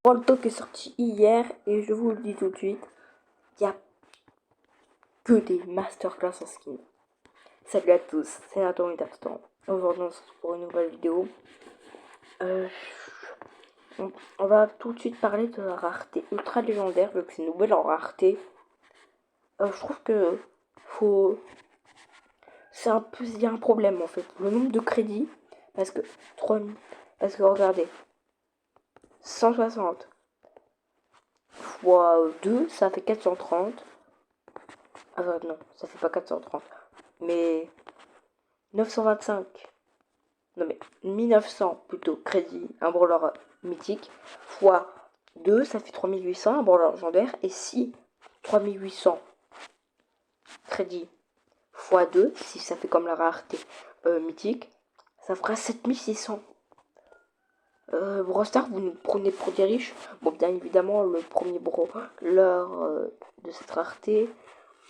Naruto qui est sorti hier et je vous le dis tout de suite, il n'y a que des masterclass en skin. Salut à tous, c'est Nathan et Tapstan. Aujourd'hui on se retrouve pour une nouvelle vidéo. Euh, on va tout de suite parler de la rareté ultra légendaire, vu que c'est une nouvelle en rareté. Je trouve que faut... c'est un peu... il y a un problème en fait. Le nombre de crédits, parce que 3000, parce que regardez, 160 fois 2, ça fait 430. Ah non, ça fait pas 430. Mais 925. Non mais 1900 plutôt crédit, un brawler mythique. Fois 2, ça fait 3800, un brawler légendaire. Et si 3800 crédits fois 2, si ça fait comme la rareté mythique, ça fera 7600. Brawl Stars, vous nous prenez pour des riches. Bon, bien évidemment, le premier brawler de cette rareté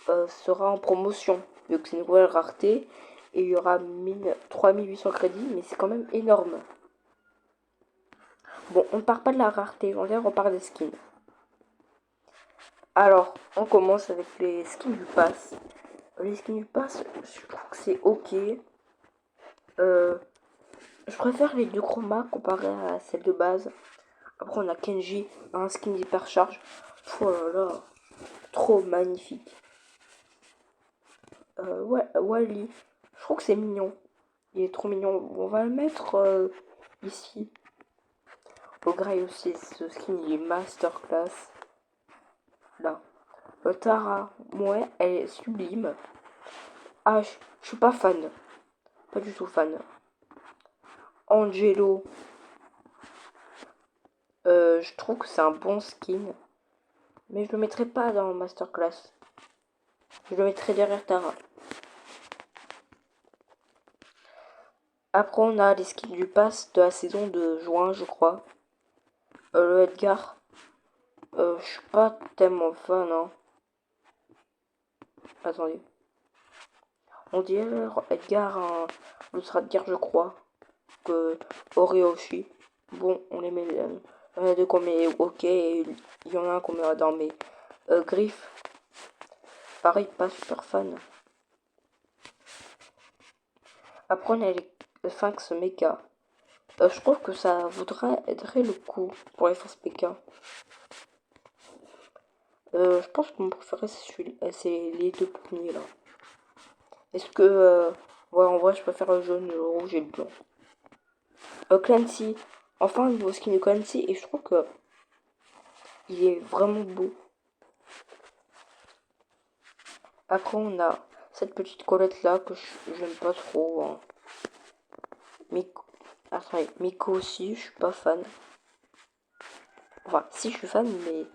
sera en promotion, vu que c'est une nouvelle rareté. Et il y aura 3800 crédits, mais c'est quand même énorme. Bon, on ne part pas de la rareté légendaire, on part des skins. Alors, on commence avec les skins du pass. Les skins du pass, je trouve que c'est ok. Je préfère les deux chromas comparé à celle de base. Après, on a Kenji, un skin d'hypercharge. Oh là là, trop magnifique. Ouais, Wally, je trouve que c'est mignon. Il est trop mignon. On va le mettre ici. Au Grail aussi, ce skin il est masterclass. Là. Tara, ouais, elle est sublime. Ah, je suis pas fan. Pas du tout fan. Angelo, je trouve que c'est un bon skin. Mais je le mettrai pas dans Masterclass. Je le mettrai derrière Tara. Après, on a les skins du pass de la saison de juin, je crois. Le Edgar. Je suis pas tellement fan, hein. Attendez. On dirait Edgar, le Edgar, je crois. Que Oreoshi. Bon, on les met. Il y en a deux qu'on met ok. Et il y en a un qu'on met dans mes griffes. Pareil, pas super fan. Après, on a les Sphinx Mecha. Je trouve que ça aiderait le coup pour les forces PK. Je pense que mon préféré c'est les deux premiers là. Est-ce que ouais, en vrai je préfère le jaune, le rouge et le blanc. Clancy, enfin un nouveau skin de Clancy et je trouve que il est vraiment beau. Après on a cette petite Colette là que j'aime pas trop, hein. Miko aussi, je suis pas fan. Enfin, si je suis fan, mais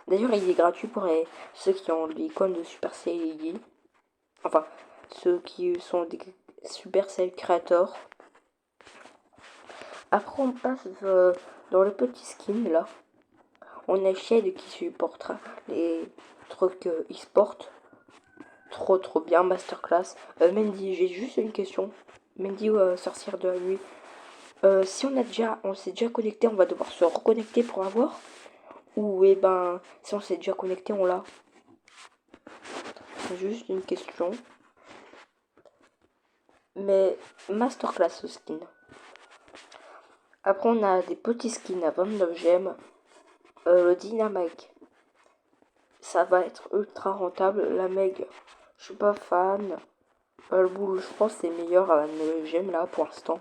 d'ailleurs il est gratuit pour ceux qui ont l'icône de Supercell. Enfin, ceux qui sont des Supercell Creators. Après, on passe dans le petit skin là. On a Shade qui supportera les trucs e-sport. Trop bien, masterclass. Mendy, j'ai juste une question. Mendy, sorcière de la nuit. Si on s'est déjà connecté, on va devoir se reconnecter pour avoir. Ou eh ben, si on s'est déjà connecté, on l'a. C'est juste une question. Mais masterclass ce skin. Après, on a des petits skins à 29 gemmes. Le Dynamite, ça va être ultra rentable. La Meg, je suis pas fan. Le Bull, je pense que c'est meilleur à 29 gemmes là pour l'instant.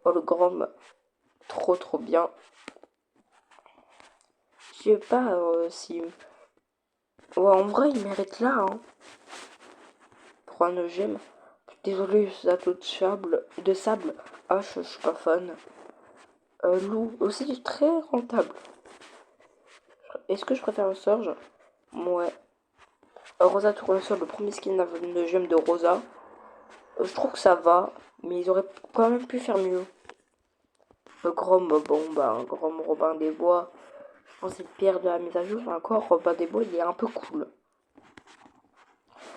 Le Grom, trop bien. Je sais pas si. Ouais, en vrai, il mérite là, hein. Pour un 9 gemmes. Désolé, Zato de sable. Ah, je suis pas fan. Loup, aussi très rentable. Est-ce que je préfère le Surge? Ouais. Rosa Tournesol, le premier skin de gemme de Rosa. Je trouve que ça va, mais ils auraient quand même pu faire mieux. Grom, bon, bah, Grom Robin des Bois. Je pense que c'est le pire de la mise à jour. Encore, Robin des Bois, il est un peu cool.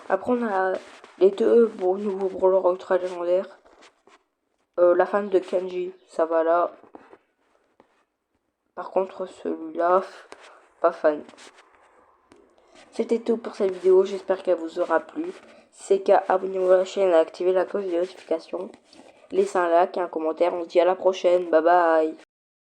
Après, on a les deux nouveaux brawlers ultra légendaires. La fan de Kenji, ça va là. Par contre, celui-là, pas fan. C'était tout pour cette vidéo, j'espère qu'elle vous aura plu. Si c'est le cas, abonnez-vous à la chaîne et activez la cloche de notification. Laissez un like et un commentaire, on se dit à la prochaine, bye bye.